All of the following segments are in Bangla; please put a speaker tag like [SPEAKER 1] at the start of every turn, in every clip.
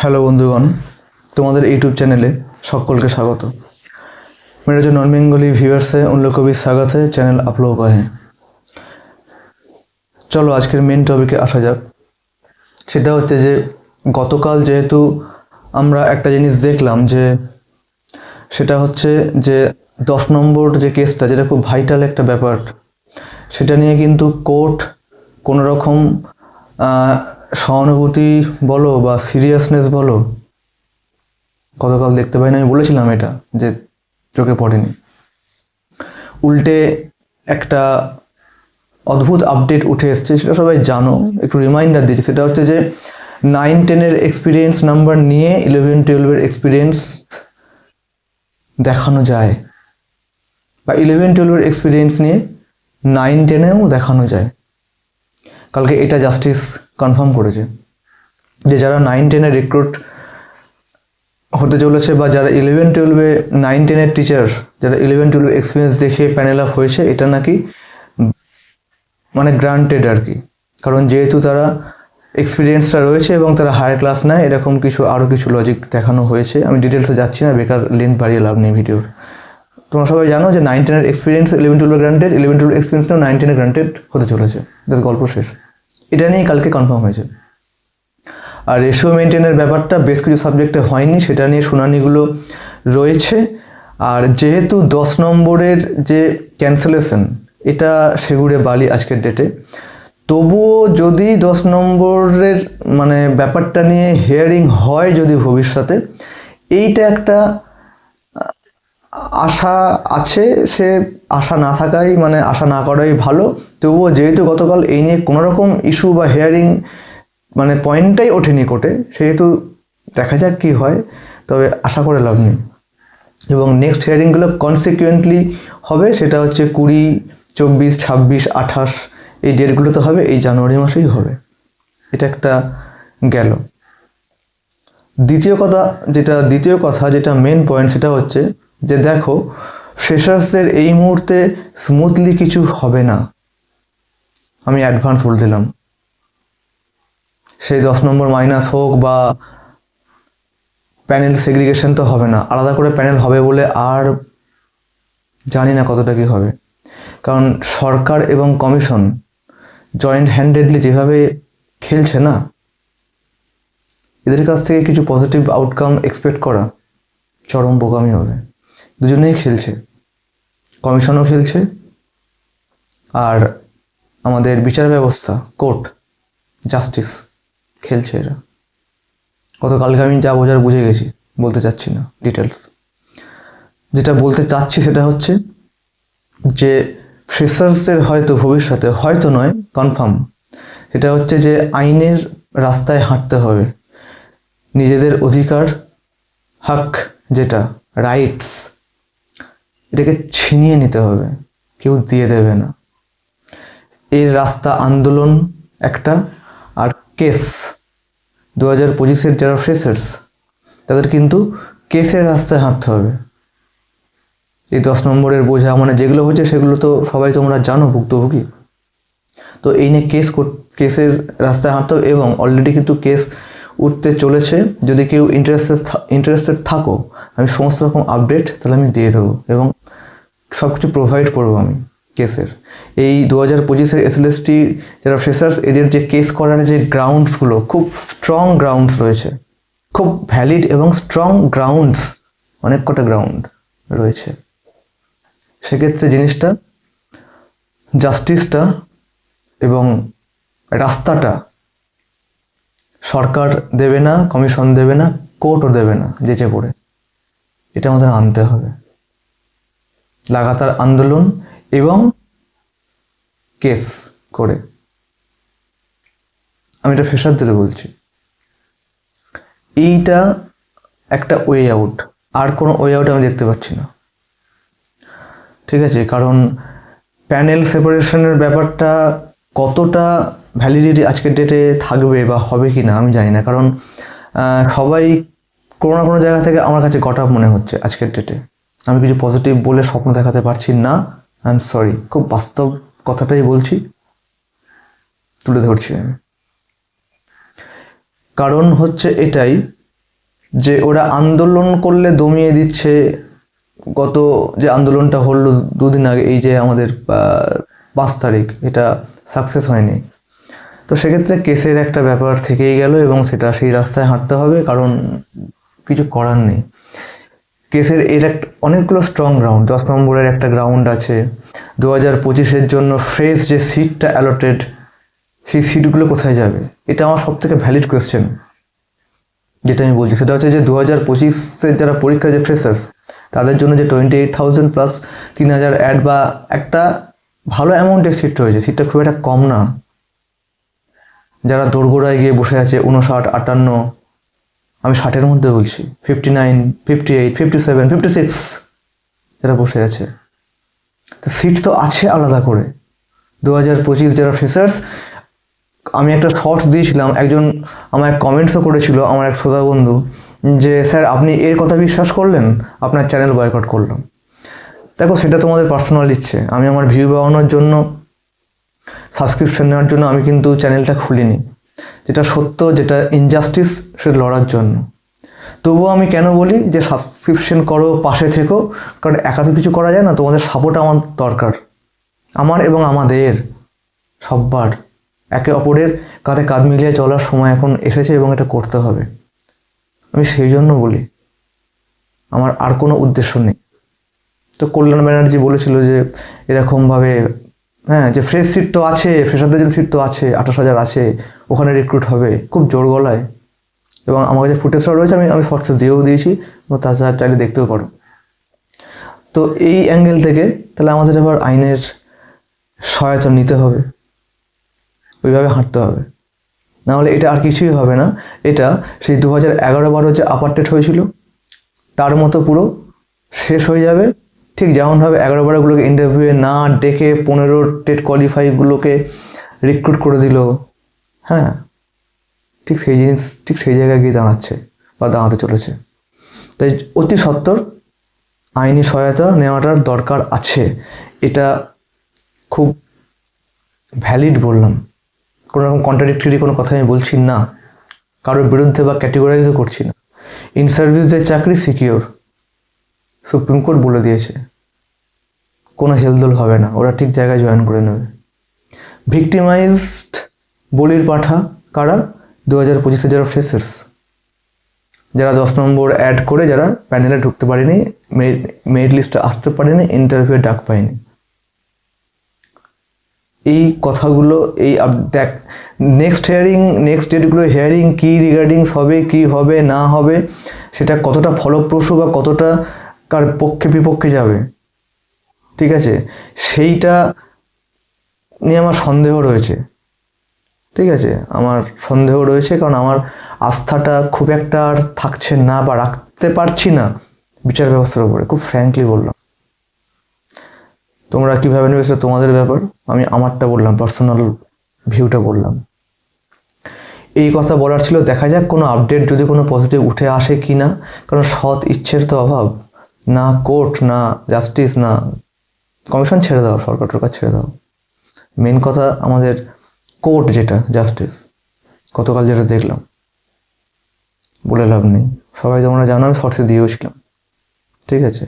[SPEAKER 1] হ্যালো বন্ধুগণ, তোমাদের ইউটিউব চ্যানেলে সকলকে স্বাগত। मेरे जो नॉन बेंगली व्यूअर्स है उन लोग को भी स्वागत है। चैनल आप लोगों का है। চলো আজকের মেন টপিকে আসা যাক। সেটা হচ্ছে যে গতকাল যেহেতু আমরা একটা জিনিস দেখলাম যে সেটা হচ্ছে যে 10 নম্বর যে কেসটা, যেটা খুব ভাইটাল একটা ব্যাপার, সেটা নিয়ে কিন্তু কোর্ট কোনো রকম সহানুভূতি বলো বা সিরিয়াসনেস বলো গতকাল দেখতে পাইনি। আমি বলেছিলাম এটা যে চোখে পড়েনি, উল্টে একটা অদ্ভুত আপডেট উঠে এসছে। সেটা সবাই জানো, একটু রিমাইন্ডার দিচ্ছি। সেটা হচ্ছে যে 9-10-এর এক্সপিরিয়েন্স নাম্বার নিয়ে 11-12-এর এক্সপিরিয়েন্স দেখানো যায়, বা 11-12-এর এক্সপিরিয়েন্স নিয়ে 9-10-এও দেখানো যায়। কালকে এটা জাস্টিস কনফার্ম করেছে যে যারা 9-10-এর রিক্রুট হতে চলেছে বা যারা 11-12-এ 9-10-এর টিচার, যারা 11-12 এক্সপিরিয়েন্স দেখে প্যানেল আপ হয়েছে, এটা নাকি মানে গ্রান্টেড আর কি। কারণ যেহেতু তারা এক্সপিরিয়েন্সটা রয়েছে এবং তারা হায়ার ক্লাস নেয়, এরকম কিছু আরও কিছু লজিক দেখানো হয়েছে। আমি ডিটেলসে যাচ্ছি না, বেকার লেন্থ বাড়িয়ে লাভ নেই ভিডিওর। তোমরা সবাই জানো যে 9-10-এর এক্সপিরিয়েন্স 11-12 গ্রান্টেড, 11-12 এক্সপিরিয়েন্সটাও 9-10-এ গ্রান্টেড হতে চলেছে। জাস্ট গল্প শেষ। এটা নিয়ে কালকে কনফার্ম হয়েছে। আর রেশিও মেনটেনের ব্যাপারটা বেশ কিছু সাবজেক্টে হয়নি, সেটা নিয়ে শুনানিগুলো রয়েছে। আর যেহেতু 10 নম্বরের যে ক্যান্সেলেশন, এটা সেগুড়ে বালি আজকের ডেটে, তবুও যদি 10 নম্বরের মানে ব্যাপারটা নিয়ে হিয়ারিং হয় যদি ভবিষ্যতে, এইটা একটা আশা আছে। সে আশা না থাকাই মানে আশা না করাই ভালো। তবুও যেহেতু গতকাল এই নিয়ে কোনো রকম ইস্যু বা হিয়ারিং মানে পয়েন্টটাই ওঠেনি কোর্টে, সেহেতু দেখা যাক কী হয়, তবে আশা করে লাভ নেই। এবং নেক্সট হিয়ারিংগুলো কনসিকুয়েন্টলি হবে, সেটা হচ্ছে 20, 24, 26, 28 এই ডেটগুলোতে হবে, এই জানুয়ারি মাসেই হবে। এটা একটা গেল। দ্বিতীয় কথা যেটা মেন পয়েন্ট, সেটা হচ্ছে যে দেখো, ফ্রেশার্সদের এই মুহূর্তে স্মুথলি কিছু হবে না, আমি অ্যাডভান্স বলে দিলাম। সেই 10 নম্বর মাইনাস হোক বা প্যানেল সেগ্রিগেশন তো হবে না, আলাদা করে প্যানেল হবে বলে আর জানি না কতটা কি হবে। কারণ সরকার এবং কমিশন জয়েন্ট হ্যান্ডেডলি যেভাবে খেলছে না, এদের কাছ থেকে কিছু পজিটিভ আউটকাম এক্সপেক্ট করা চরম বোকামি হবে। দুজনেই খেলছে, কমিশনও খেলছে আর আমাদের বিচার ব্যবস্থা, কোর্ট, জাস্টিস খেলছে। এরা গতকালকে আমি যা বোঝার বুঝে গেছি, বলতে চাচ্ছি না ডিটেলস। যেটা বলতে চাচ্ছি সেটা হচ্ছে যে ফ্রেশার্সদের হয়তো ভবিষ্যতে, হয়তো নয় কনফার্ম, সেটা হচ্ছে যে আইনের রাস্তায় হাঁটতে হবে। নিজেদের অধিকার, হক, যেটা রাইটস, এটাকে ছিনিয়ে নিতে হবে, কেউ দিয়ে দেবে না। এর রাস্তা আন্দোলন একটা, আর কেস 2025-এর যারা ফ্রেশার্স, তাদের কিন্তু কেসের রাস্তায় হাঁটতে হবে। এই 10 নম্বরের বোঝা মানে যেগুলো হচ্ছে সেগুলো তো সবাই তোমরা জানো, ভুক্তভোগী। তো এই নিয়ে কেসের রাস্তায় হাঁটতে হবে। এবং অলরেডি কিন্তু কেস উঠতে চলেছে। যদি কেউ ইন্টারেস্টেড থাকো, আমি সমস্ত রকম আপডেট তাহলে আমি দিয়ে দেবো এবং সব কিছু প্রোভাইড করবো আমি কেসের। এই 2025-এর SLST যারা ফ্রেশার্স, এদের যে কেস করার যে গ্রাউন্ডসগুলো, খুব স্ট্রং গ্রাউন্ডস রয়েছে, খুব ভ্যালিড এবং স্ট্রং গ্রাউন্ডস, অনেক কটা গ্রাউন্ড রয়েছে। সেক্ষেত্রে জিনিসটা, জাস্টিসটা এবং রাস্তাটা সরকার দেবে না, কমিশন দেবে না, কোর্টও দেবে না যেচে পড়ে। এটা আমাদের আনতে হবে। লাগাতার আন্দোলন এবং কেস করে। আমি এটা ফ্রেশারদের বলছি, এইটা একটা ওয়ে আউট। আর কোনো ওয়ে আউট আমি দেখতে পাচ্ছি না, ঠিক আছে? কারণ প্যানেল সেপারেশনের ব্যাপারটা কতটা ভ্যালিডিটি আজকের ডেটে থাকবে বা হবে কি না আমি জানি না। কারণ সবাই কোনো না কোনো জায়গা থেকে আমার কাছে গট আপ মনে হচ্ছে আজকের ডেটে। আমি কিছু পজিটিভ বলে স্বপ্ন দেখাতে পারছি না, আই এম সরি। খুব বাস্তব কথাটাই বলছি, তুলে ধরছি আমি। কারণ হচ্ছে এটাই যে ওরা আন্দোলন করলে দমিয়ে দিচ্ছে। গত যে আন্দোলনটা হলো 2 দিন আগে, এই যে আমাদের 5 তারিখ, এটা সাকসেস হয়নি। তো সেক্ষেত্রে কেসের একটা ব্যাপার থেকেই গেল এবং সেটা সেই রাস্তায় হাঁটতে হবে, কারণ কিছু করার নেই। কেসের এর একটা অনেকগুলো স্ট্রং গ্রাউন্ড, 10 নম্বরের একটা গ্রাউন্ড আছে। 2025-এর জন্য ফ্রেশ যে সিটটা অ্যালটেড, সেই সিটগুলো কোথায় যাবে? এটা আমার সব থেকে ভ্যালিড কোয়েশ্চেন যেটা আমি বলছি। সেটা হচ্ছে যে 2025-এর যারা পরীক্ষা, যে ফ্রেশার্স, তাদের জন্য যে 28,000 প্লাস 3,000 অ্যাড বা একটা ভালো অ্যামাউন্টের সিট রয়েছে, সিটটা খুব একটা কম না। যারা দোরগোড়ায় গিয়ে বসে আছে 59, 58, আমি 60-এর মধ্যে বলছি, 59, 58, 57, 56 যারা বসে আছে, তো সিট তো আছে আলাদা করে। 2025 যারা ফ্রেশার্স, আমি একটা শর্টস দিয়েছিলাম, একজন আমায় কমেন্টসও করেছিল, আমার এক শ্রোতা বন্ধু, যে স্যার আপনি এর কথা বিশ্বাস করলেন, আপনার চ্যানেল বয়কট করলাম। দেখো, সেটা তোমাদের পার্সোনাল ইচ্ছে। আমি আমার ভিউ বাড়ানোর জন্য, সাবস্ক্রিপশন নেওয়ার জন্য আমি কিন্তু চ্যানেলটা খুলিনি। যেটা সত্য, যেটা ইনজাস্টিস, সেটা লড়ার জন্য। তবুও আমি কেন বলি যে সাবস্ক্রিপশন করো, পাশে থেকো, কারণ একা তো কিছু করা যায় না, তোমাদের সাপোর্ট আমার দরকার, আমার এবং আমাদের সব্বার। একে অপরের কাঁধে কাঁধ মিলিয়ে চলার সময় এখন এসেছে এবং এটা করতে হবে। আমি সেই জন্য বলি, আমার আর কোনো উদ্দেশ্য নেই। তো কল্যাণ ব্যানার্জি বলেছিল যে এরকমভাবে, হ্যাঁ, যে ফ্রেশ সিট তো আছে, ফ্রেশারদের জন্য সিট তো আছে, 28,000 আছে, ওখানে রিক্রুট হবে, খুব জোর গলায়। এবং আমার কাছে ফুটেজটা রয়েছে, আমি শর্টসে দিয়েও দিয়েছি, এবং তাছাড়া চাইলে দেখতেও পারো। তো এই অ্যাঙ্গেল থেকে তাহলে আমাদের এবার আইনের সহায়তা নিতে হবে, ওইভাবে হাঁটতে হবে। নাহলে এটা আর কিছুই হবে না। এটা সেই 2011-12 যে আপারটেট হয়েছিল তার মতো পুরো শেষ হয়ে যাবে। ঠিক যেমনভাবে 11-12গুলোকে ইন্টারভিউয়ে না ডেকে 15 টেট কোয়ালিফাইগুলোকে রিক্রুট করে দিল, হ্যাঁ, ঠিক সেই জিনিস, ঠিক সেই জায়গায় গিয়ে দাঁড়াচ্ছে বা দাঁড়াতে চলেছে। তাই অতি সত্বর আইনি সহায়তা নেওয়াটার দরকার আছে। এটা খুব ভ্যালিড বললাম, কোনো রকম কন্ট্রাডিক্টরি কোনো কথা আমি বলছি না, কারোর বিরুদ্ধে বা ক্যাটেগরাইজও করছি না। ইন সার্ভিসদের চাকরি সিকিওর, সুপ্রিম কোর্ট বলে দিয়েছে, কোনো হেলদোল হবে না, ওরা ঠিক জায়গায় জয়েন করে নেবে। ভিক্টিমাইজড বলির পাঠা কারা? 2025-এ যারা ফ্রেশার্স, যারা 10 নম্বর অ্যাড করে যারা প্যানেলে ঢুকতে পারেনি, মেরিট লিস্টে আসতে পারেনি, ইন্টারভিউ ডাক পায়নি। এই কথাগুলো, এই দেখ, নেক্সট ডেটগুলো হিয়ারিং কী রিগার্ডিংস হবে, কি হবে না হবে, সেটা কতটা ফলপ্রসূ বা কতটা কার পক্ষে বিপক্ষে যাবে, ঠিক আছে, সেইটা নিয়ে আমার সন্দেহ রয়েছে। ঠিক আছে, আমার সন্দেহ রয়েছে, কারণ আমার আস্থাটা খুব একটা আর থাকছে না বা রাখতে পারছি না বিচার ব্যবস্থার উপরে, খুব ফ্র্যাঙ্কলি বললাম। তোমরা কীভাবে নেবে সেটা তোমাদের ব্যাপার, আমি আমারটা বললাম, পার্সোনাল ভিউটা বললাম। এই কথা বলার ছিল, দেখা যাক কোনো আপডেট যদি কোনো পজিটিভ উঠে আসে কি না, কারণ সৎ ইচ্ছের তো অভাব, না কোর্ট, না জাস্টিস, না কমিশন ছেড়ে দাও, সরকার টরকার ছেড়ে দাও, মেন কথা আমাদের কোর্ট, যেটা জাস্টিস। গতকাল যেটা দেখলাম, বলে লাভ নেই, সবাই তোমরা জানো, আমি শর্টসে দিয়েওছিলাম, ঠিক আছে।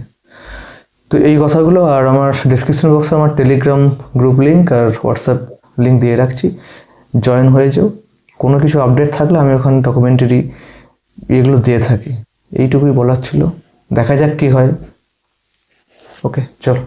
[SPEAKER 1] তো এই কথাগুলো, আর আমার ডিসক্রিপশন বক্সে আমার টেলিগ্রাম গ্রুপ লিঙ্ক আর হোয়াটসঅ্যাপ লিঙ্ক দিয়ে রাখছি, জয়েন হয়ে যাও। কোনো কিছু আপডেট থাকলে আমি ওখানে ডকুমেন্টারি এগুলো দিয়ে থাকি। এইটুকুই বলার ছিল, দেখা যাক কি হয়। ওকে, চলো।